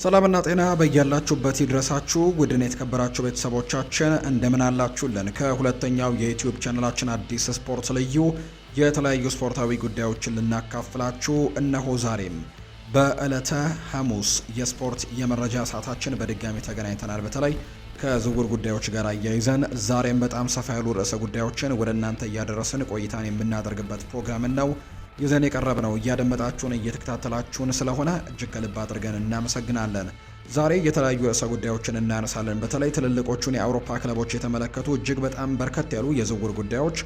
ሰላምና ጤና በያላችሁበት ይድረሳችሁ። ውድን የተከበራችሁ ቤተሰቦቻችን እንደምን አላችሁልን? ከሁለተኛው የዩቲዩብ ቻናላችን አዲስ ስፖርት ልዩ የተለያዩ ስፖርታዊ ጉዳዮችን ልናካፍላችሁ እነሆ ዛሬም በዕለተ ሐሙስ የስፖርት የመረጃ ሰዓታችን በድጋሚ ተገናኝተናል። በተለይ ከዝውውር ጉዳዮች ጋር አያይዘን ዛሬም በጣም ሰፋ ያሉ ርዕሰ ጉዳዮችን ወደ እናንተ እያደረስን ቆይታን የምናደርግበት ፕሮግራም ነው ይዘን የቀረብ ነው። እያደመጣችሁን እየተከታተላችሁን ስለሆነ እጅግ ከልብ አድርገን እናመሰግናለን። ዛሬ የተለያዩ ርዕሰ ጉዳዮችን እናነሳለን። በተለይ ትልልቆቹን የአውሮፓ ክለቦች የተመለከቱ እጅግ በጣም በርከት ያሉ የዝውውር ጉዳዮች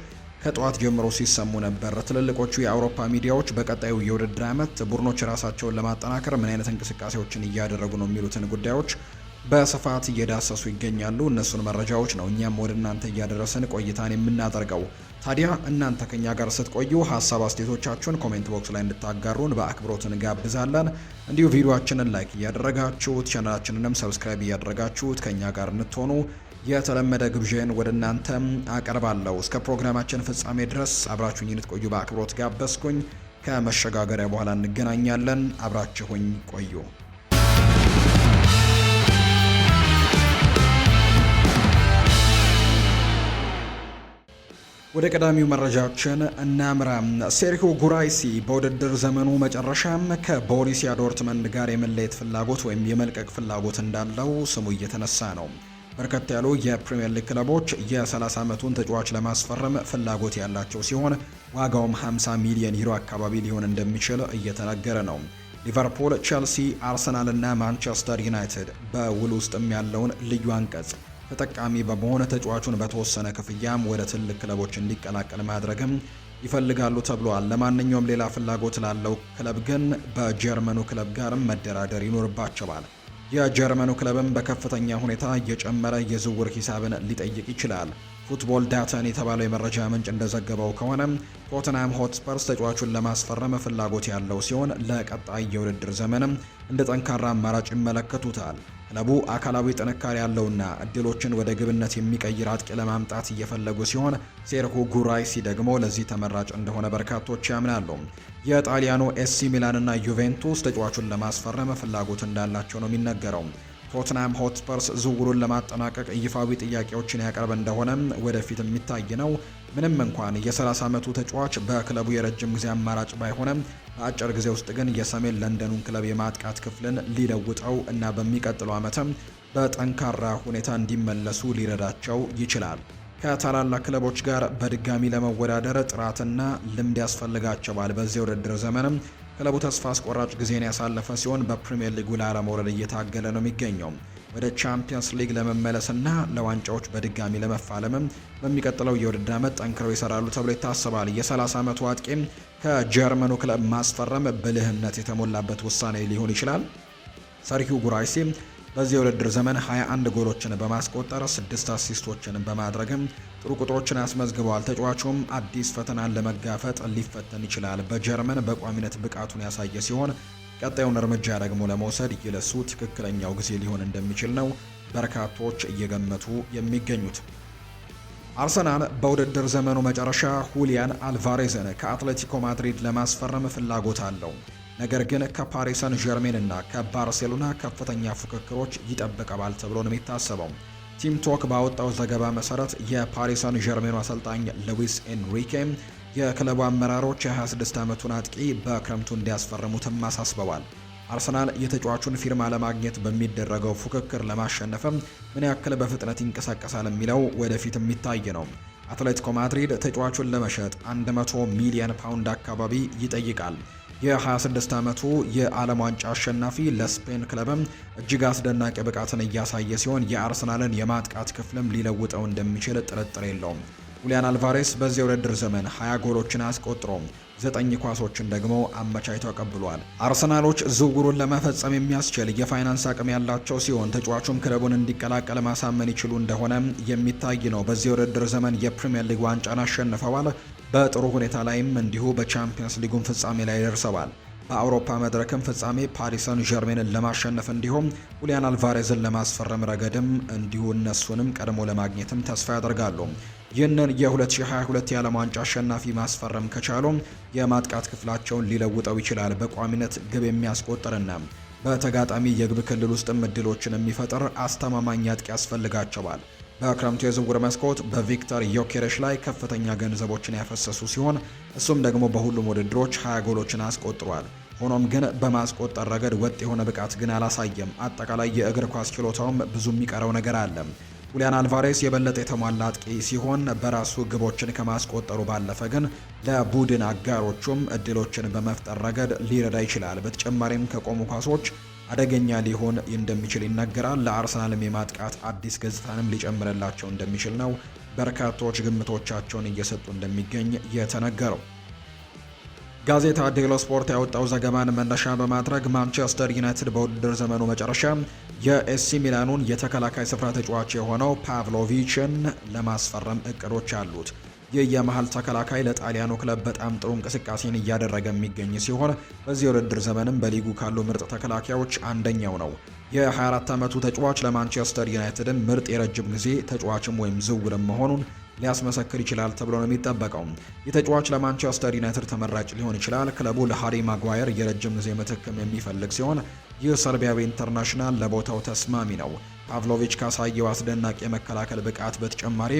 ከጠዋት ጀምሮ ሲሰሙ ነበር። ትልልቆቹ የአውሮፓ ሚዲያዎች በቀጣዩ የውድድር ዓመት ቡድኖች ራሳቸውን ለማጠናከር ምን አይነት እንቅስቃሴዎችን እያደረጉ ነው የሚሉትን ጉዳዮች በስፋት እየዳሰሱ ይገኛሉ። እነሱን መረጃዎች ነው እኛም ወደ እናንተ እያደረስን ቆይታን የምናደርገው። ታዲያ እናንተ ከኛ ጋር ስትቆዩ ሀሳብ አስተያየቶቻችሁን ኮሜንት ቦክስ ላይ እንድታጋሩን በአክብሮት እንጋብዛለን። እንዲሁ ቪዲዮአችንን ላይክ እያደረጋችሁት ቻናላችንንም ሰብስክራይብ እያደረጋችሁት ከኛ ጋር እንድትሆኑ የተለመደ ግብዣን ወደ እናንተ አቀርባለሁ። እስከ ፕሮግራማችን ፍጻሜ ድረስ አብራችሁኝ እንድትቆዩ በአክብሮት ጋበዝኩኝ። ከመሸጋገሪያ በኋላ እንገናኛለን። አብራችሁኝ ቆዩ። ወደ ቀዳሚው መረጃችን እናምራ። ሴርሂዮ ጉራይሲ በውድድር ዘመኑ መጨረሻም ከቦሩሲያ ዶርትመንድ ጋር የመለየት ፍላጎት ወይም የመልቀቅ ፍላጎት እንዳለው ስሙ እየተነሳ ነው። በርከት ያሉ የፕሪሚየር ሊግ ክለቦች የ30 ዓመቱን ተጫዋች ለማስፈረም ፍላጎት ያላቸው ሲሆን ዋጋውም 50 ሚሊዮን ዩሮ አካባቢ ሊሆን እንደሚችል እየተነገረ ነው። ሊቨርፑል፣ ቼልሲ፣ አርሰናል እና ማንቸስተር ዩናይትድ በውል ውስጥም ያለውን ልዩ አንቀጽ ተጠቃሚ በመሆን ተጫዋቹን በተወሰነ ክፍያም ወደ ትልቅ ክለቦች እንዲቀላቀል ማድረግም ይፈልጋሉ ተብሏል። ለማንኛውም ሌላ ፍላጎት ላለው ክለብ ግን በጀርመኑ ክለብ ጋርም መደራደር ይኖርባቸዋል። የጀርመኑ ክለብም በከፍተኛ ሁኔታ እየጨመረ የዝውውር ሂሳብን ሊጠይቅ ይችላል። ፉትቦል ዳተን የተባለው የመረጃ ምንጭ እንደዘገበው ከሆነ ቶተንሃም ሆትስፐርስ ተጫዋቹን ለማስፈረም ፍላጎት ያለው ሲሆን ለቀጣይ የውድድር ዘመንም እንደ ጠንካራ አማራጭ ይመለከቱታል። ክለቡ አካላዊ ጥንካሬ ያለውና እድሎችን ወደ ግብነት የሚቀይር አጥቂ ለማምጣት እየፈለጉ ሲሆን ሴርሂዮ ጉራይሲ ደግሞ ለዚህ ተመራጭ እንደሆነ በርካቶች ያምናሉ። የጣሊያኑ ኤሲ ሚላን እና ዩቬንቱስ ተጫዋቹን ለማስፈረም ፍላጎት እንዳላቸው ነው የሚነገረው። ቶተንሃም ሆትስፐርስ ዝውውሩን ለማጠናቀቅ ይፋዊ ጥያቄዎችን ያቀርብ እንደሆነ ወደፊት የሚታይ ነው። ምንም እንኳን የ30 ዓመቱ ተጫዋች በክለቡ የረጅም ጊዜ አማራጭ ባይሆንም በአጭር ጊዜ ውስጥ ግን የሰሜን ለንደኑን ክለብ የማጥቃት ክፍልን ሊለውጠው እና በሚቀጥለው ዓመትም በጠንካራ ሁኔታ እንዲመለሱ ሊረዳቸው ይችላል። ከታላላቅ ክለቦች ጋር በድጋሚ ለመወዳደር ጥራትና ልምድ ያስፈልጋቸዋል። በዚህ ውድድር ዘመንም ክለቡ ተስፋ አስቆራጭ ጊዜን ያሳለፈ ሲሆን በፕሪሚየር ሊጉ ላለመውረድ እየታገለ ነው የሚገኘው። ወደ ቻምፒየንስ ሊግ ለመመለስና ለዋንጫዎች በድጋሚ ለመፋለምም በሚቀጥለው የውድድር ዓመት ጠንክረው ይሰራሉ ተብሎ ይታሰባል። የ30 ዓመቱ አጥቂም ከጀርመኑ ክለብ ማስፈረም ብልህነት የተሞላበት ውሳኔ ሊሆን ይችላል። ሴርሂዮ ጉራይሲ በዚህ የውድድር ዘመን 21 ጎሎችን በማስቆጠር 6 አሲስቶችን በማድረግም ጥሩ ቁጥሮችን አስመዝግበዋል። ተጫዋቹም አዲስ ፈተናን ለመጋፈጥ ሊፈተን ይችላል። በጀርመን በቋሚነት ብቃቱን ያሳየ ሲሆን ቀጣዩን እርምጃ ደግሞ ለመውሰድ ይለሱ ትክክለኛው ጊዜ ሊሆን እንደሚችል ነው በርካቶች እየገመቱ የሚገኙት። አርሰናል በውድድር ዘመኑ መጨረሻ ሁሊያን አልቫሬዝን ከአትሌቲኮ ማድሪድ ለማስፈረም ፍላጎት አለው። ነገር ግን ከፓሪስ ሰን ዠርሜን እና ከባርሴሎና ከፍተኛ ፉክክሮች ይጠበቃል ተብሎ ነው የሚታሰበው። ቲም ቶክ ባወጣው ዘገባ መሰረት የፓሪስ ሰን ዠርሜኑ አሰልጣኝ ሉዊስ ኤንሪኬ የክለቡ አመራሮች የ26 ዓመቱን አጥቂ በክረምቱ እንዲያስፈርሙትም አሳስበዋል። አርሰናል የተጫዋቹን ፊርማ ለማግኘት በሚደረገው ፉክክር ለማሸነፍም ምን ያክል በፍጥነት ይንቀሳቀሳል የሚለው ወደፊት የሚታይ ነው። አትሌቲኮ ማድሪድ ተጫዋቹን ለመሸጥ 100 ሚሊዮን ፓውንድ አካባቢ ይጠይቃል። የ26 ዓመቱ የዓለም ዋንጫ አሸናፊ ለስፔን ክለብም እጅግ አስደናቂ ብቃትን እያሳየ ሲሆን የአርሰናልን የማጥቃት ክፍልም ሊለውጠው እንደሚችል ጥርጥር የለውም። ሁሊያን አልቫሬስ በዚህ የውድድር ዘመን 20 ጎሎችን አስቆጥሮ 9 ኳሶችን ደግሞ አመቻችተው አቀብሏል። አርሰናሎች ዝውውሩን ለመፈጸም የሚያስችል የፋይናንስ አቅም ያላቸው ሲሆን ተጫዋቹም ክለቡን እንዲቀላቀል ማሳመን ይችሉ እንደሆነ የሚታይ ነው። በዚህ የውድድር ዘመን የፕሪሚየር ሊግ ዋንጫን አሸንፈዋል። በጥሩ ሁኔታ ላይም እንዲሁ በቻምፒየንስ ሊጉን ፍጻሜ ላይ ደርሰዋል። በአውሮፓ መድረክም ፍጻሜ ፓሪስ ሰን ዠርሜንን ለማሸነፍ እንዲሁም ሁሊያን አልቫሬዝን ለማስፈረም ረገድም እንዲሁ እነሱንም ቀድሞ ለማግኘትም ተስፋ ያደርጋሉ። ይህንን የ2022 የዓለም ዋንጫ አሸናፊ ማስፈረም ከቻሉ የማጥቃት ክፍላቸውን ሊለውጠው ይችላል። በቋሚነት ግብ የሚያስቆጥርና በተጋጣሚ የግብ ክልል ውስጥም እድሎችን የሚፈጥር አስተማማኝ አጥቂ ያስፈልጋቸዋል። በክረምቱ የዝውውር መስኮት በቪክተር ዮኬሬሽ ላይ ከፍተኛ ገንዘቦችን ያፈሰሱ ሲሆን እሱም ደግሞ በሁሉም ውድድሮች 20 ጎሎችን አስቆጥሯል። ሆኖም ግን በማስቆጠር ረገድ ወጥ የሆነ ብቃት ግን አላሳየም። አጠቃላይ የእግር ኳስ ችሎታውም ብዙ የሚቀረው ነገር አለ። ሁሊያን አልቫሬስ የበለጠ የተሟላ አጥቂ ሲሆን በራሱ ግቦችን ከማስቆጠሩ ባለፈ ግን ለቡድን አጋሮቹም እድሎችን በመፍጠር ረገድ ሊረዳ ይችላል። በተጨማሪም ከቆሙ ኳሶች አደገኛ ሊሆን እንደሚችል ይነገራል። ለአርሰናልም የማጥቃት አዲስ ገጽታንም ሊጨምርላቸው እንደሚችል ነው በርካቶች ግምቶቻቸውን እየሰጡ እንደሚገኝ የተነገረው። ጋዜጣ ዴሎ ስፖርት ያወጣው ዘገባን መነሻ በማድረግ ማንቸስተር ዩናይትድ በውድድር ዘመኑ መጨረሻ የኤሲ ሚላኑን የተከላካይ ስፍራ ተጫዋች የሆነው ፓቭሎቪችን ለማስፈረም እቅዶች አሉት። ይህ የመሃል ተከላካይ ለጣሊያኑ ክለብ በጣም ጥሩ እንቅስቃሴን እያደረገ የሚገኝ ሲሆን በዚህ ውድድር ዘመንም በሊጉ ካሉ ምርጥ ተከላካዮች አንደኛው ነው። የ24 ዓመቱ ተጫዋች ለማንቸስተር ዩናይትድም ምርጥ የረጅም ጊዜ ተጫዋችም ወይም ዝውውርም መሆኑን ሊያስመሰክር ይችላል ተብሎ ነው የሚጠበቀው። የተጫዋች ለማንቸስተር ዩናይትድ ተመራጭ ሊሆን ይችላል። ክለቡ ለሃሪ ማጓየር የረጅም ጊዜ ምትክም የሚፈልግ ሲሆን ይህ ሰርቢያዊ ኢንተርናሽናል ለቦታው ተስማሚ ነው። ፓቭሎቪች ካሳየው አስደናቂ የመከላከል ብቃት በተጨማሪ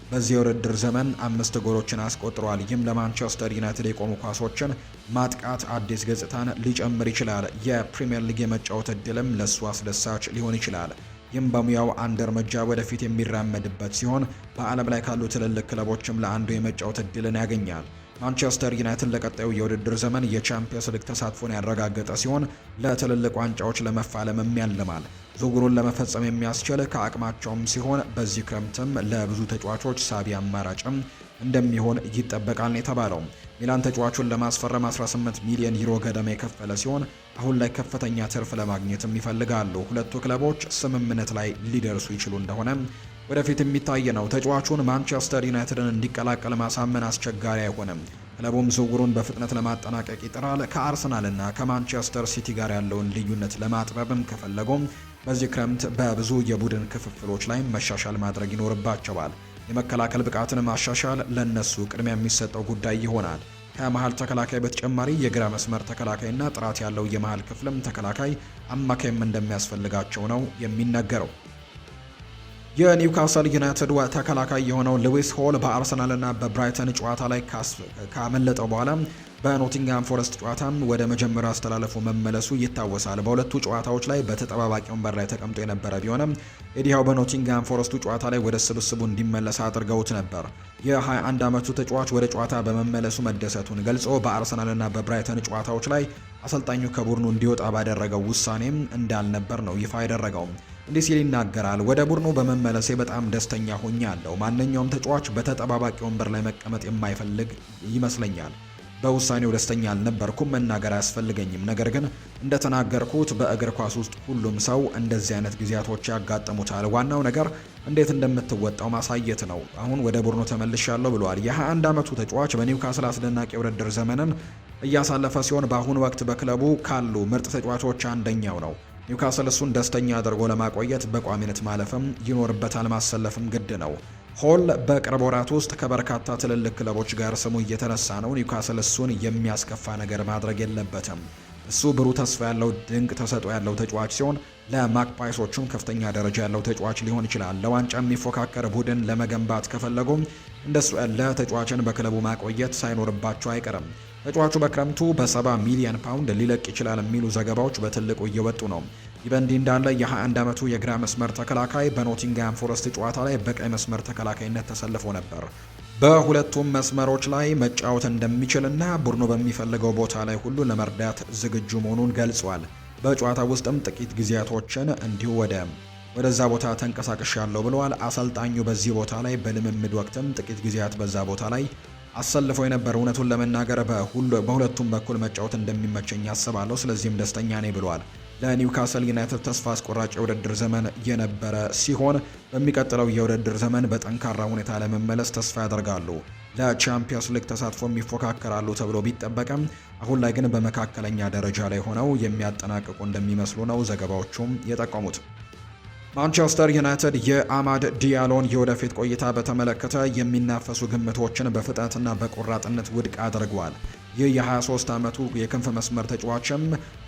በዚህ የውድድር ዘመን 5 ጎሎችን አስቆጥሯል። ይህም ለማንቸስተር ዩናይትድ የቆሙ ኳሶችን ማጥቃት አዲስ ገጽታን ሊጨምር ይችላል። የፕሪምየር ሊግ የመጫወት እድልም ለሱ አስደሳች ሊሆን ይችላል። ይህም በሙያው አንድ እርምጃ ወደፊት የሚራመድበት ሲሆን በዓለም ላይ ካሉ ትልልቅ ክለቦችም ለአንዱ የመጫወት እድልን ያገኛል። ማንቸስተር ዩናይትድ ለቀጣዩ የውድድር ዘመን የቻምፒየንስ ሊግ ተሳትፎን ያረጋገጠ ሲሆን ለትልልቅ ዋንጫዎች ለመፋለምም ያልማል። ዝውውሩን ለመፈጸም የሚያስችል ከአቅማቸውም ሲሆን በዚህ ክረምትም ለብዙ ተጫዋቾች ሳቢ አማራጭም እንደሚሆን ይጠበቃል የተባለው። ሚላን ተጫዋቹን ለማስፈረም 18 ሚሊዮን ዩሮ ገደማ የከፈለ ሲሆን አሁን ላይ ከፍተኛ ትርፍ ለማግኘትም ይፈልጋሉ። ሁለቱ ክለቦች ስምምነት ላይ ሊደርሱ ይችሉ እንደሆነ ወደፊት የሚታይ ነው። ተጫዋቹን ማንቸስተር ዩናይትድን እንዲቀላቀል ማሳመን አስቸጋሪ አይሆንም። ክለቡም ዝውውሩን በፍጥነት ለማጠናቀቅ ይጥራል። ከአርሰናልና ከማንቸስተር ሲቲ ጋር ያለውን ልዩነት ለማጥበብም ከፈለጉም በዚህ ክረምት በብዙ የቡድን ክፍፍሎች ላይ መሻሻል ማድረግ ይኖርባቸዋል። የመከላከል ብቃትን ማሻሻል ለነሱ ቅድሚያ የሚሰጠው ጉዳይ ይሆናል። ከመሃል ተከላካይ በተጨማሪ የግራ መስመር ተከላካይና ጥራት ያለው የመሃል ክፍልም ተከላካይ አማካይም እንደሚያስፈልጋቸው ነው የሚነገረው። የኒውካስል ዩናይትድ ተከላካይ የሆነው ሉዊስ ሆል በአርሰናልና በብራይተን ጨዋታ ላይ ካመለጠው በኋላ በኖቲንግሃም ፎረስት ጨዋታም ወደ መጀመሪያ አስተላለፉ መመለሱ ይታወሳል። በሁለቱ ጨዋታዎች ላይ በተጠባባቂ ወንበር ላይ ተቀምጦ የነበረ ቢሆንም ኤዲሃው በኖቲንግሃም ፎረስቱ ጨዋታ ላይ ወደ ስብስቡ እንዲመለስ አድርገውት ነበር። የ21 ዓመቱ ተጫዋች ወደ ጨዋታ በመመለሱ መደሰቱን ገልጾ በአርሰናልና በብራይተን ጨዋታዎች ላይ አሰልጣኙ ከቡድኑ እንዲወጣ ባደረገው ውሳኔም እንዳልነበር ነው ይፋ ያደረገው። እንዲህ ሲል ይናገራል። ወደ ቡድኑ በመመለሴ በጣም ደስተኛ ሆኛለሁ። ማንኛውም ተጫዋች በተጠባባቂ ወንበር ላይ መቀመጥ የማይፈልግ ይመስለኛል። በውሳኔው ደስተኛ አልነበርኩም፣ መናገር አያስፈልገኝም። ነገር ግን እንደተናገርኩት በእግር ኳስ ውስጥ ሁሉም ሰው እንደዚህ አይነት ጊዜያቶች ያጋጥሙታል። ዋናው ነገር እንዴት እንደምትወጣው ማሳየት ነው። አሁን ወደ ቡድኑ ተመልሻለሁ ብሏል። የ21 ዓመቱ ተጫዋች በኒውካስል አስደናቂ የውድድር ዘመንን እያሳለፈ ሲሆን በአሁኑ ወቅት በክለቡ ካሉ ምርጥ ተጫዋቾች አንደኛው ነው። ኒውካስል እሱን ደስተኛ አድርጎ ለማቆየት በቋሚነት ማለፍም ይኖርበታል፣ ማሰለፍም ግድ ነው። ሆል በቅርብ ወራት ውስጥ ከበርካታ ትልልቅ ክለቦች ጋር ስሙ እየተነሳ ነው። ኒውካስል እሱን የሚያስከፋ ነገር ማድረግ የለበትም። እሱ ብሩህ ተስፋ ያለው ድንቅ ተሰጥኦ ያለው ተጫዋች ሲሆን ለማክፓይሶቹም ከፍተኛ ደረጃ ያለው ተጫዋች ሊሆን ይችላል። ለዋንጫ የሚፎካከር ቡድን ለመገንባት ከፈለጉም እንደሱ ያለ ተጫዋችን በክለቡ ማቆየት ሳይኖርባቸው አይቀርም። ተጫዋቹ በክረምቱ በ70 ሚሊዮን ፓውንድ ሊለቅ ይችላል የሚሉ ዘገባዎች በትልቁ እየወጡ ነው። ይህ በእንዲህ እንዳለ የ21 ዓመቱ የግራ መስመር ተከላካይ በኖቲንግሃም ፎረስት ጨዋታ ላይ በቀይ መስመር ተከላካይነት ተሰልፎ ነበር። በሁለቱም መስመሮች ላይ መጫወት እንደሚችልና ቡድኑ በሚፈልገው ቦታ ላይ ሁሉ ለመርዳት ዝግጁ መሆኑን ገልጿል። በጨዋታ ውስጥም ጥቂት ጊዜያቶችን እንዲሁ ወደዛ ቦታ ተንቀሳቅሻለሁ ብለዋል። አሰልጣኙ በዚህ ቦታ ላይ በልምምድ ወቅትም ጥቂት ጊዜያት በዛ ቦታ ላይ አሰልፈው የነበር። እውነቱን ለመናገር በሁለቱም በኩል መጫወት እንደሚመቸኝ ያስባለሁ፣ ስለዚህም ደስተኛ ነኝ ብለዋል። ለኒውካስል ዩናይትድ ተስፋ አስቆራጭ የውድድር ዘመን የነበረ ሲሆን በሚቀጥለው የውድድር ዘመን በጠንካራ ሁኔታ ለመመለስ ተስፋ ያደርጋሉ። ለቻምፒየንስ ሊግ ተሳትፎም ይፎካከራሉ ተብሎ ቢጠበቅም አሁን ላይ ግን በመካከለኛ ደረጃ ላይ ሆነው የሚያጠናቅቁ እንደሚመስሉ ነው ዘገባዎቹም የጠቆሙት። ማንቸስተር ዩናይትድ የአማድ ዲያሎን የወደፊት ቆይታ በተመለከተ የሚናፈሱ ግምቶችን በፍጥነትና በቆራጥነት ውድቅ አድርጓል። ይህ የ23 ዓመቱ የክንፍ መስመር ተጫዋችም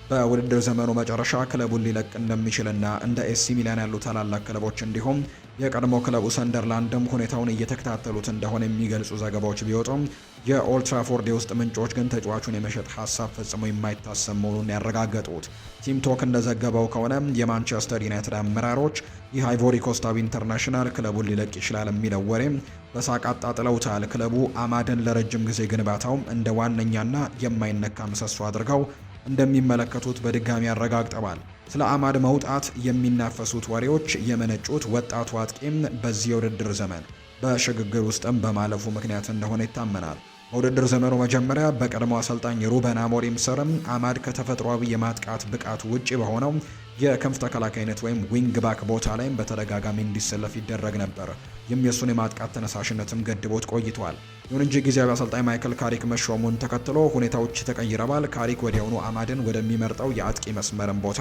በውድድር ዘመኑ መጨረሻ ክለቡን ሊለቅ እንደሚችልና እንደ ኤሲ ሚላን ያሉ ታላላቅ ክለቦች እንዲሁም የቀድሞ ክለቡ ሰንደርላንድም ሁኔታውን እየተከታተሉት እንደሆነ የሚገልጹ ዘገባዎች ቢወጡም የኦልትራፎርድ የውስጥ ምንጮች ግን ተጫዋቹን የመሸጥ ሀሳብ ፈጽሞ የማይታሰብ መሆኑን ያረጋገጡት። ቲም ቶክ እንደዘገበው ከሆነ የማንቸስተር ዩናይትድ አመራሮች ይህ አይቮሪ ኮስታዊ ኢንተርናሽናል ክለቡን ሊለቅ ይችላል የሚለው ወሬም በሳቅ አጣጥለውታል። ክለቡ አማድን ለረጅም ጊዜ ግንባታውም እንደ ዋነኛና የማይነካ ምሰሶ አድርገው እንደሚመለከቱት በድጋሚ አረጋግጠዋል። ስለ አማድ መውጣት የሚናፈሱት ወሬዎች የመነጩት ወጣቱ አጥቂም በዚህ የውድድር ዘመን በሽግግር ውስጥም በማለፉ ምክንያት እንደሆነ ይታመናል። በውድድር ዘመኑ መጀመሪያ በቀድሞ አሰልጣኝ ሩበን አሞሪም ስርም አማድ ከተፈጥሯዊ የማጥቃት ብቃት ውጪ በሆነው የክንፍ ተከላካይነት ወይም ዊንግ ባክ ቦታ ላይም በተደጋጋሚ እንዲሰለፍ ይደረግ ነበር። ይህም የእሱን የማጥቃት ተነሳሽነትም ገድቦት ቆይቷል። ይሁን እንጂ ጊዜያዊ አሰልጣኝ ማይክል ካሪክ መሾሙን ተከትሎ ሁኔታዎች ተቀይረዋል። ካሪክ ወዲያውኑ አማድን ወደሚመርጠው የአጥቂ መስመርን ቦታ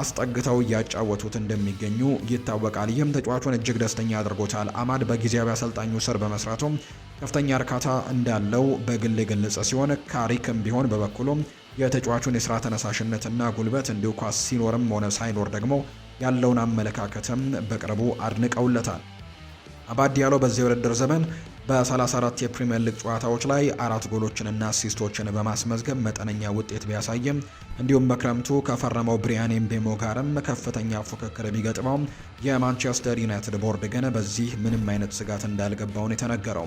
አስጠግተው እያጫወቱት እንደሚገኙ ይታወቃል። ይህም ተጫዋቹን እጅግ ደስተኛ አድርጎታል። አማድ በጊዜያዊ አሰልጣኙ ስር በመስራቱም ከፍተኛ እርካታ እንዳለው በግል የገለጸ ሲሆን ካሪክም ቢሆን በበኩሉም የተጫዋቹን የስራ ተነሳሽነትና ጉልበት እንዲሁ ኳስ ሲኖርም ሆነ ሳይኖር ደግሞ ያለውን አመለካከትም በቅርቡ አድንቀውለታል። አባድ ዲያሎ በዚህ የውድድር ዘመን በ34 የፕሪሚየር ሊግ ጨዋታዎች ላይ 4 ጎሎችንና አሲስቶችን በማስመዝገብ መጠነኛ ውጤት ቢያሳይም እንዲሁም በክረምቱ ከፈረመው ብሪያን ኤምቤሞ ጋርም ከፍተኛ ፉክክር ቢገጥመው የማንቸስተር ዩናይትድ ቦርድ ግን በዚህ ምንም አይነት ስጋት እንዳልገባው ነው የተነገረው።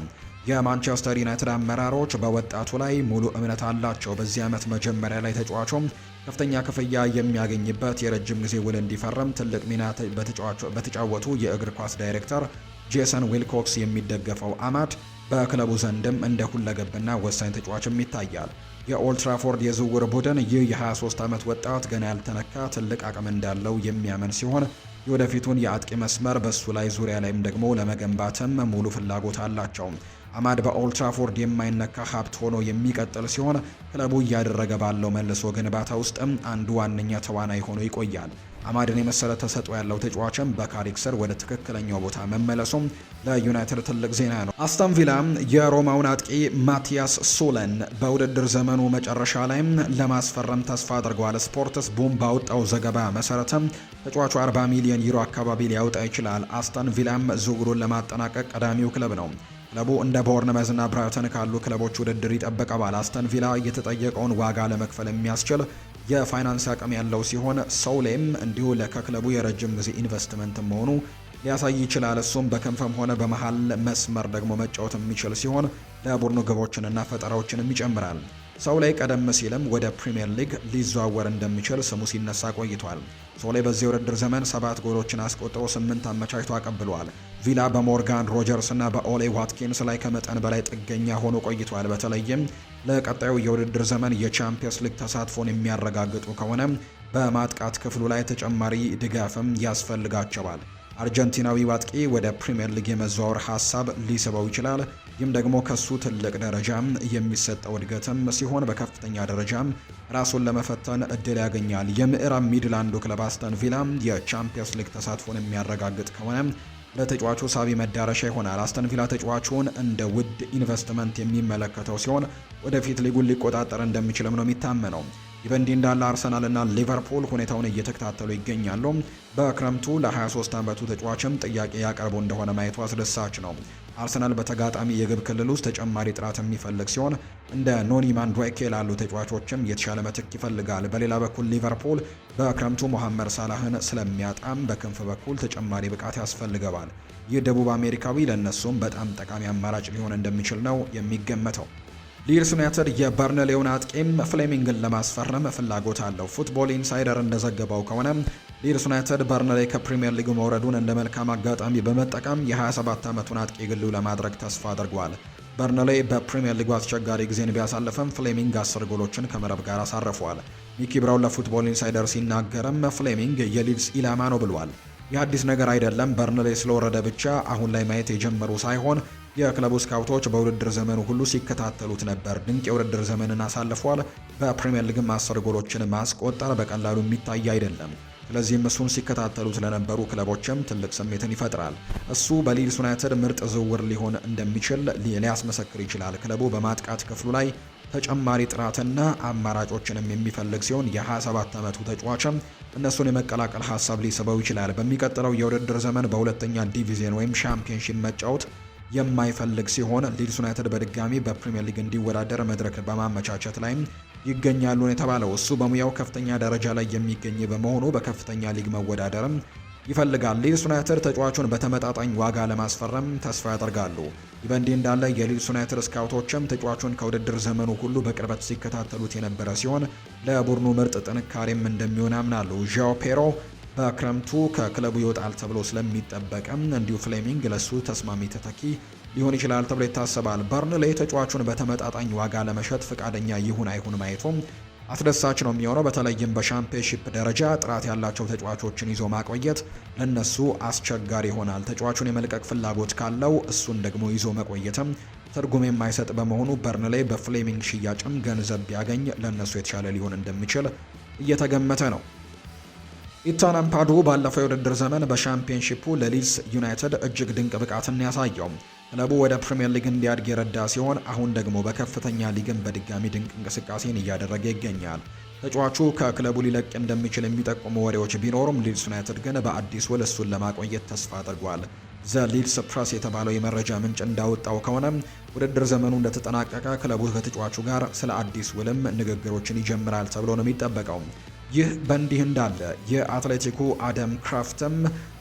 የማንቸስተር ዩናይትድ አመራሮች በወጣቱ ላይ ሙሉ እምነት አላቸው። በዚህ ዓመት መጀመሪያ ላይ ተጫዋቹም ከፍተኛ ክፍያ የሚያገኝበት የረጅም ጊዜ ውል እንዲፈርም ትልቅ ሚና በተጫወቱ የእግር ኳስ ዳይሬክተር ጄሰን ዊልኮክስ የሚደገፈው አማድ በክለቡ ዘንድም እንደ ሁለገብና ወሳኝ ተጫዋችም ይታያል። የኦልትራፎርድ የዝውውር ቡድን ይህ የ23 ዓመት ወጣት ገና ያልተነካ ትልቅ አቅም እንዳለው የሚያምን ሲሆን የወደፊቱን የአጥቂ መስመር በሱ ላይ ዙሪያ ላይም ደግሞ ለመገንባትም ሙሉ ፍላጎት አላቸው። አማድ በኦልትራፎርድ የማይነካ ሀብት ሆኖ የሚቀጥል ሲሆን ክለቡ እያደረገ ባለው መልሶ ግንባታ ውስጥም አንዱ ዋነኛ ተዋናይ ሆኖ ይቆያል። አማድን የመሰለ ተሰጥኦ ያለው ተጫዋችም በካሪክ ስር ወደ ትክክለኛው ቦታ መመለሱም ለዩናይትድ ትልቅ ዜና ነው። አስተን ቪላ የሮማውን አጥቂ ማቲያስ ሱለን በውድድር ዘመኑ መጨረሻ ላይም ለማስፈረም ተስፋ አድርገዋል። ስፖርትስ ቡም ባወጣው ዘገባ መሰረትም ተጫዋቹ 40 ሚሊዮን ዩሮ አካባቢ ሊያወጣ ይችላል። አስተን ቪላም ዝውውሩን ለማጠናቀቅ ቀዳሚው ክለብ ነው። ክለቡ እንደ ቦርንመዝ እና ብራይተን ካሉ ክለቦች ውድድር ይጠበቀዋል። አስተን ቪላ የተጠየቀውን ዋጋ ለመክፈል የሚያስችል የፋይናንስ አቅም ያለው ሲሆን ሰውሌም እንዲሁ ከክለቡ የረጅም ጊዜ ኢንቨስትመንት መሆኑ ሊያሳይ ይችላል። እሱም በክንፍም ሆነ በመሃል መስመር ደግሞ መጫወት የሚችል ሲሆን ለቡድኑ ግቦችንና ፈጠራዎችንም ይጨምራል። ሰውሌ ቀደም ሲልም ወደ ፕሪሚየር ሊግ ሊዘዋወር እንደሚችል ስሙ ሲነሳ ቆይቷል። ሶሌ በዚህ ውድድር ዘመን 7 ጎሎችን አስቆጥሮ 8 አመቻችቶ አቀብሏል። ቪላ በሞርጋን ሮጀርስ እና በኦሌ ዋትኪንስ ላይ ከመጠን በላይ ጥገኛ ሆኖ ቆይቷል። በተለይም ለቀጣዩ የውድድር ዘመን የቻምፒየንስ ሊግ ተሳትፎን የሚያረጋግጡ ከሆነ በማጥቃት ክፍሉ ላይ ተጨማሪ ድጋፍም ያስፈልጋቸዋል። አርጀንቲናዊ አጥቂ ወደ ፕሪሚየር ሊግ የመዘዋወር ሀሳብ ሊስበው ይችላል። ይህም ደግሞ ከሱ ትልቅ ደረጃም የሚሰጠው እድገትም ሲሆን በከፍተኛ ደረጃም ራሱን ለመፈተን እድል ያገኛል። የምዕራብ ሚድላንዱ ክለብ አስተን ቪላ የቻምፒየንስ ሊግ ተሳትፎን የሚያረጋግጥ ከሆነ ለተጫዋቹ ሳቢ መዳረሻ ይሆናል። አስተን ቪላ ተጫዋቹን እንደ ውድ ኢንቨስትመንት የሚመለከተው ሲሆን ወደፊት ሊጉን ሊቆጣጠር እንደሚችልም ነው የሚታመነው። ይህ በእንዲህ እንዳለ አርሰናልና ሊቨርፑል ሁኔታውን እየተከታተሉ ይገኛሉ። በክረምቱ ለ23 ዓመቱ ተጫዋችም ጥያቄ ያቀርቡ እንደሆነ ማየቱ አስደሳች ነው። አርሰናል በተጋጣሚ የግብ ክልል ውስጥ ተጨማሪ ጥራት የሚፈልግ ሲሆን እንደ ኖኒ ማንዱዌኬ ላሉ ተጫዋቾችም የተሻለ ምትክ ይፈልጋል። በሌላ በኩል ሊቨርፑል በክረምቱ ሞሐመድ ሳላህን ስለሚያጣም በክንፍ በኩል ተጨማሪ ብቃት ያስፈልገዋል። ይህ ደቡብ አሜሪካዊ ለእነሱም በጣም ጠቃሚ አማራጭ ሊሆን እንደሚችል ነው የሚገመተው። ሊድስ ዩናይትድ የበርንሌውን አጥቂም ፍሌሚንግን ለማስፈረም ፍላጎት አለው። ፉትቦል ኢንሳይደር እንደዘገበው ከሆነ ሊድስ ዩናይትድ በርንሌ ከፕሪሚየር ሊግ መውረዱን እንደ መልካም አጋጣሚ በመጠቀም የ27 ዓመቱን አጥቂ ግሉ ለማድረግ ተስፋ አድርጓል። በርንሌ በፕሪሚየር ሊጉ አስቸጋሪ ጊዜን ቢያሳልፍም ፍሌሚንግ 10 ጎሎችን ከመረብ ጋር አሳርፏል። ሚኪ ብራውን ለፉትቦል ኢንሳይደር ሲናገርም ፍሌሚንግ የሊድስ ኢላማ ነው ብሏል። ይህ አዲስ ነገር አይደለም። በርንሌ ስለወረደ ብቻ አሁን ላይ ማየት የጀመሩ ሳይሆን የክለቡ ስካውቶች በውድድር ዘመኑ ሁሉ ሲከታተሉት ነበር። ድንቅ የውድድር ዘመንን አሳልፏል። በፕሪሚየር ሊግም 10 ጎሎችን ማስቆጠር በቀላሉ የሚታይ አይደለም። ስለዚህም እሱን ሲከታተሉት ለነበሩ ክለቦችም ትልቅ ስሜትን ይፈጥራል። እሱ በሊድስ ዩናይትድ ምርጥ ዝውውር ሊሆን እንደሚችል ሊያስመሰክር ይችላል። ክለቡ በማጥቃት ክፍሉ ላይ ተጨማሪ ጥራትና አማራጮችንም የሚፈልግ ሲሆን የ27 ዓመቱ ተጫዋችም እነሱን የመቀላቀል ሀሳብ ሊስበው ይችላል። በሚቀጥለው የውድድር ዘመን በሁለተኛ ዲቪዚየን ወይም ሻምፒዮንሺፕ መጫወት የማይፈልግ ሲሆን ሊድስ ዩናይትድ በድጋሚ በፕሪሚየር ሊግ እንዲወዳደር መድረክ በማመቻቸት ላይ ይገኛሉ የተባለው እሱ በሙያው ከፍተኛ ደረጃ ላይ የሚገኝ በመሆኑ በከፍተኛ ሊግ መወዳደርም ይፈልጋል። ሊድስ ዩናይትድ ተጫዋቹን በተመጣጣኝ ዋጋ ለማስፈረም ተስፋ ያደርጋሉ። ይህ በእንዲህ እንዳለ የሊድስ ዩናይትድ ስካውቶችም ተጫዋቹን ከውድድር ዘመኑ ሁሉ በቅርበት ሲከታተሉት የነበረ ሲሆን ለቡድኑ ምርጥ ጥንካሬም እንደሚሆን ያምናሉ። ዣኦ ፔሮ በክረምቱ ከክለቡ ይወጣል ተብሎ ስለሚጠበቅም እንዲሁ ፍሌሚንግ ለሱ ተስማሚ ተተኪ ሊሆን ይችላል ተብሎ ይታሰባል። በርንሌ ተጫዋቹን በተመጣጣኝ ዋጋ ለመሸጥ ፈቃደኛ ይሁን አይሁን ማየቱም አስደሳች ነው የሚሆነው። በተለይም በሻምፒዮንሺፕ ደረጃ ጥራት ያላቸው ተጫዋቾችን ይዞ ማቆየት ለነሱ አስቸጋሪ ይሆናል። ተጫዋቹን የመልቀቅ ፍላጎት ካለው እሱን ደግሞ ይዞ መቆየትም ትርጉም የማይሰጥ በመሆኑ በርንሌ በፍሌሚንግ ሽያጭም ገንዘብ ቢያገኝ ለነሱ የተሻለ ሊሆን እንደሚችል እየተገመተ ነው። ኢታን አምፓዱ ባለፈው የውድድር ዘመን በሻምፒዮንሺፑ ለሊድስ ዩናይትድ እጅግ ድንቅ ብቃትን ያሳየው ክለቡ ወደ ፕሪሚየር ሊግ እንዲያድግ የረዳ ሲሆን አሁን ደግሞ በከፍተኛ ሊግን በድጋሚ ድንቅ እንቅስቃሴን እያደረገ ይገኛል። ተጫዋቹ ከክለቡ ሊለቅ እንደሚችል የሚጠቁሙ ወሬዎች ቢኖሩም ሊድስ ዩናይትድ ግን በአዲስ ውል እሱን ለማቆየት ተስፋ አድርጓል። ዘ ሊድስ ፕረስ የተባለው የመረጃ ምንጭ እንዳወጣው ከሆነ ውድድር ዘመኑ እንደተጠናቀቀ ክለቡ ከተጫዋቹ ጋር ስለ አዲስ ውልም ንግግሮችን ይጀምራል ተብሎ ነው የሚጠበቀው። ይህ በእንዲህ እንዳለ የአትሌቲኩ አደም ክራፍትም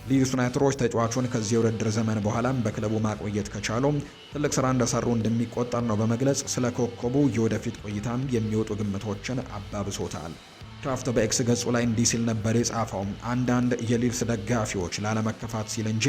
ሊድስ ዩናይትዶች ተጫዋቹን ከዚህ የውድድር ዘመን በኋላም በክለቡ ማቆየት ከቻሉ ትልቅ ስራ እንደሰሩ እንደሚቆጠር ነው በመግለጽ ስለ ኮከቡ የወደፊት ቆይታም የሚወጡ ግምቶችን አባብሶታል። ክራፍት በኤክስ ገጹ ላይ እንዲህ ሲል ነበር የጻፈው። አንዳንድ የሊድስ ደጋፊዎች ላለመከፋት ሲል እንጂ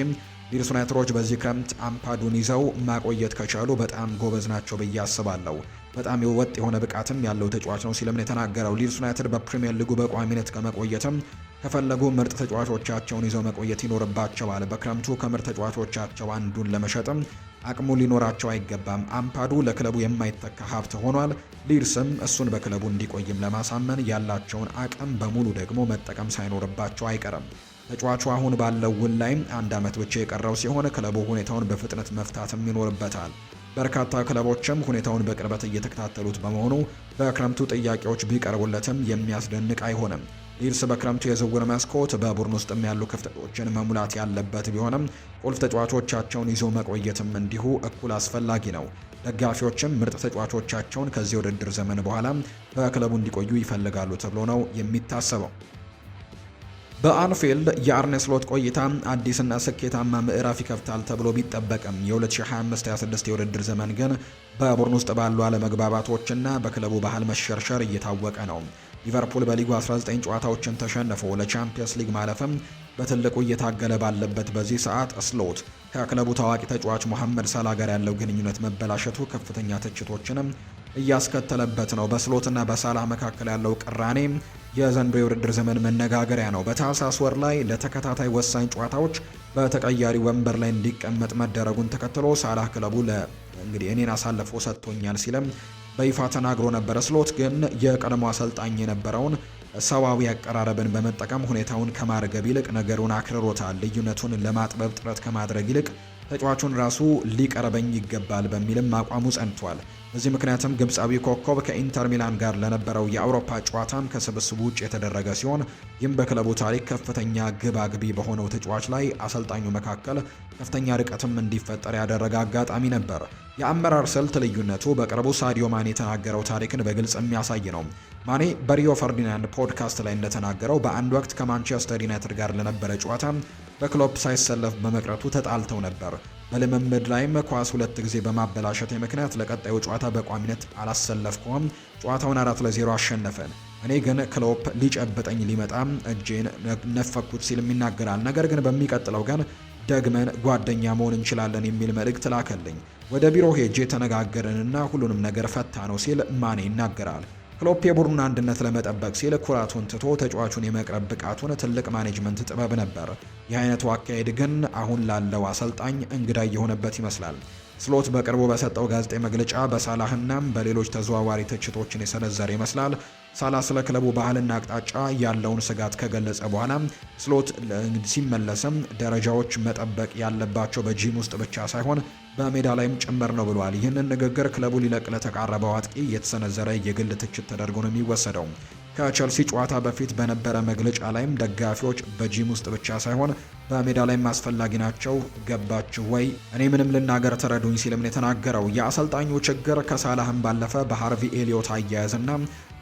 ሊድስ ዩናይትዶች በዚህ ክረምት አምፓዱን ይዘው ማቆየት ከቻሉ በጣም ጎበዝ ናቸው ብዬ አስባለሁ። በጣም ወጥ የሆነ ብቃትም ያለው ተጫዋች ነው ሲልም የተናገረው። ሊድስ ዩናይትድ በፕሪሚየር ሊጉ በቋሚነት ከመቆየትም ከፈለጉ ምርጥ ተጫዋቾቻቸውን ይዘው መቆየት ይኖርባቸዋል። በክረምቱ ከምርጥ ተጫዋቾቻቸው አንዱን ለመሸጥም አቅሙ ሊኖራቸው አይገባም። አምፓዱ ለክለቡ የማይተካ ሀብት ሆኗል። ሊድስም እሱን በክለቡ እንዲቆይም ለማሳመን ያላቸውን አቅም በሙሉ ደግሞ መጠቀም ሳይኖርባቸው አይቀርም። ተጫዋቹ አሁን ባለው ውል ላይ 1 ዓመት ብቻ የቀረው ሲሆን ክለቡ ሁኔታውን በፍጥነት መፍታትም ይኖርበታል። በርካታ ክለቦችም ሁኔታውን በቅርበት እየተከታተሉት በመሆኑ በክረምቱ ጥያቄዎች ቢቀርቡለትም የሚያስደንቅ አይሆንም። ሊድስ በክረምቱ የዝውውር መስኮት በቡድን ውስጥም ያሉ ክፍተቶችን መሙላት ያለበት ቢሆንም ቁልፍ ተጫዋቾቻቸውን ይዞ መቆየትም እንዲሁ እኩል አስፈላጊ ነው። ደጋፊዎችም ምርጥ ተጫዋቾቻቸውን ከዚህ ውድድር ዘመን በኋላ በክለቡ እንዲቆዩ ይፈልጋሉ ተብሎ ነው የሚታሰበው። በአንፊልድ የአርኔ ስሎት ቆይታ አዲስና ስኬታማ ምዕራፍ ይከፍታል ተብሎ ቢጠበቅም የ2025-26 የውድድር ዘመን ግን በቡድን ውስጥ ባሉ አለመግባባቶችና በክለቡ ባህል መሸርሸር እየታወቀ ነው። ሊቨርፑል በሊጉ 19 ጨዋታዎችን ተሸንፎ ለቻምፒየንስ ሊግ ማለፍም በትልቁ እየታገለ ባለበት በዚህ ሰዓት ስሎት ከክለቡ ታዋቂ ተጫዋች መሐመድ ሳላ ጋር ያለው ግንኙነት መበላሸቱ ከፍተኛ ትችቶችንም እያስከተለበት ነው። በስሎትና በሳላ መካከል ያለው ቅራኔ የዘንድሮው የውድድር ዘመን መነጋገሪያ ነው። በታህሳስ ወር ላይ ለተከታታይ ወሳኝ ጨዋታዎች በተቀያሪ ወንበር ላይ እንዲቀመጥ መደረጉን ተከትሎ ሳላህ ክለቡ እንግዲህ እኔን አሳልፎ ሰጥቶኛል ሲልም በይፋ ተናግሮ ነበር። ስሎት ግን የቀድሞ አሰልጣኝ የነበረውን ሰዋዊ አቀራረብን በመጠቀም ሁኔታውን ከማርገብ ይልቅ ነገሩን አክርሮታል። ልዩነቱን ለማጥበብ ጥረት ከማድረግ ይልቅ ተጫዋቹን ራሱ ሊቀርበኝ ይገባል በሚልም አቋሙ ጸንቷል። በዚህ ምክንያትም ግብፃዊ ኮከብ ከኢንተር ሚላን ጋር ለነበረው የአውሮፓ ጨዋታም ከስብስቡ ውጭ የተደረገ ሲሆን ይህም በክለቡ ታሪክ ከፍተኛ ግብ አግቢ በሆነው ተጫዋች ላይ አሰልጣኙ መካከል ከፍተኛ ርቀትም እንዲፈጠር ያደረገ አጋጣሚ ነበር። የአመራር ስልት ልዩነቱ በቅርቡ ሳዲዮ ማኔ የተናገረው ታሪክን በግልጽ የሚያሳይ ነው። ማኔ በሪዮ ፈርዲናንድ ፖድካስት ላይ እንደተናገረው በአንድ ወቅት ከማንቸስተር ዩናይትድ ጋር ለነበረ ጨዋታ በክሎፕ ሳይሰለፍ በመቅረቱ ተጣልተው ነበር። በልምምድ ላይም ኳስ 2 ጊዜ በማበላሸቴ ምክንያት ለቀጣዩ ጨዋታ በቋሚነት አላሰለፍኩም። ጨዋታውን 4-0 አሸነፈን። እኔ ግን ክሎፕ ሊጨብጠኝ ሊመጣም እጄን ነፈኩት ሲልም ይናገራል። ነገር ግን በሚቀጥለው ቀን ደግመን ጓደኛ መሆን እንችላለን የሚል መልእክት ላከልኝ። ወደ ቢሮ ሄጄ ተነጋገርንና ሁሉንም ነገር ፈታ ነው ሲል ማኔ ይናገራል። ክሎፕ የቡድኑን አንድነት ለመጠበቅ ሲል ኩራቱን ትቶ ተጫዋቹን የመቅረብ ብቃቱን ትልቅ ማኔጅመንት ጥበብ ነበር። ይህ አይነቱ አካሄድ ግን አሁን ላለው አሰልጣኝ እንግዳ የሆነበት ይመስላል። ስሎት በቅርቡ በሰጠው ጋዜጣዊ መግለጫ በሳላህናም በሌሎች ተዘዋዋሪ ትችቶችን የሰነዘረ ይመስላል። ሳላህ ስለ ክለቡ ባህልና አቅጣጫ ያለውን ስጋት ከገለጸ በኋላ ስሎት ሲመለስም ደረጃዎች መጠበቅ ያለባቸው በጂም ውስጥ ብቻ ሳይሆን በሜዳ ላይም ጭምር ነው ብሏል። ይህንን ንግግር ክለቡ ሊለቅ ለተቃረበው አጥቂ የተሰነዘረ የግል ትችት ተደርጎ ነው የሚወሰደው። ከቸልሲ ጨዋታ በፊት በነበረ መግለጫ ላይም ደጋፊዎች በጂም ውስጥ ብቻ ሳይሆን በሜዳ ላይም አስፈላጊ ናቸው፣ ገባችሁ ወይ? እኔ ምንም ልናገር ተረዱኝ ሲልም ነው የተናገረው። የአሰልጣኙ ችግር ከሳላህም ባለፈ በሃርቪ ኤሊዮት አያያዝና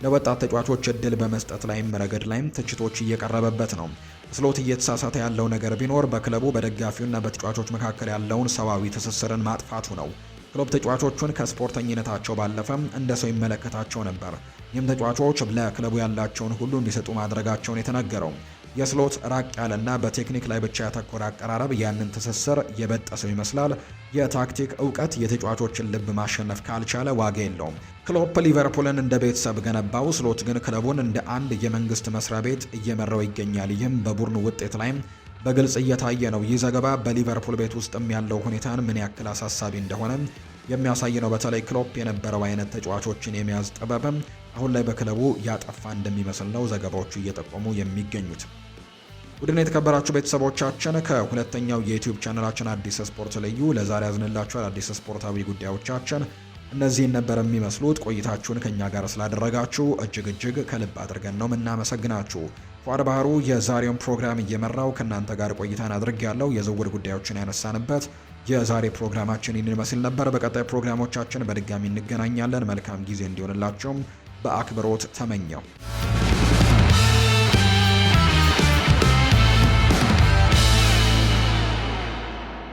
ለወጣት ተጫዋቾች እድል በመስጠት ላይም ረገድ ላይም ትችቶች እየቀረበበት ነው። ስሎት እየተሳሳተ ያለው ነገር ቢኖር በክለቡ በደጋፊውና በተጫዋቾች መካከል ያለውን ሰዋዊ ትስስርን ማጥፋቱ ነው። ክለብ ተጫዋቾቹን ከስፖርተኝነታቸው ባለፈም እንደ ሰው ይመለከታቸው ነበር። ይህም ተጫዋቾች ለክለቡ ያላቸውን ሁሉ እንዲሰጡ ማድረጋቸውን የተነገረው። የስሎት ራቅ ያለና በቴክኒክ ላይ ብቻ ያተኮረ አቀራረብ ያንን ትስስር የበጠሰው ይመስላል። የታክቲክ እውቀት የተጫዋቾችን ልብ ማሸነፍ ካልቻለ ዋጋ የለውም። ክሎፕ ሊቨርፑልን እንደ ቤተሰብ ገነባው። ስሎት ግን ክለቡን እንደ አንድ የመንግስት መስሪያ ቤት እየመራው ይገኛል። ይህም በቡድኑ ውጤት ላይም በግልጽ እየታየ ነው። ይህ ዘገባ በሊቨርፑል ቤት ውስጥም ያለው ሁኔታን ምን ያክል አሳሳቢ እንደሆነ የሚያሳይ ነው። በተለይ ክሎፕ የነበረው አይነት ተጫዋቾችን የመያዝ ጥበብም አሁን ላይ በክለቡ ያጠፋ እንደሚመስል ነው ዘገባዎቹ እየጠቆሙ የሚገኙት። ውድና የተከበራችሁ ቤተሰቦቻችን ከሁለተኛው የዩቲዩብ ቻናላችን አዲስ ስፖርት ልዩ ለዛሬ ያዝንላችሁ አዲስ ስፖርታዊ ጉዳዮቻችን እነዚህን ነበር የሚመስሉት። ቆይታችሁን ከኛ ጋር ስላደረጋችሁ እጅግ ከልብ አድርገን ነው የምናመሰግናችሁ። ፏድ ባህሩ የዛሬውን ፕሮግራም እየመራው ከእናንተ ጋር ቆይታን አድርጌያለሁ። የዝውውር ጉዳዮችን ያነሳንበት የዛሬ ፕሮግራማችን ይህን ይመስል ነበር። በቀጣይ ፕሮግራሞቻችን በድጋሚ እንገናኛለን። መልካም ጊዜ እንዲሆንላችሁም በአክብሮት ተመኘው።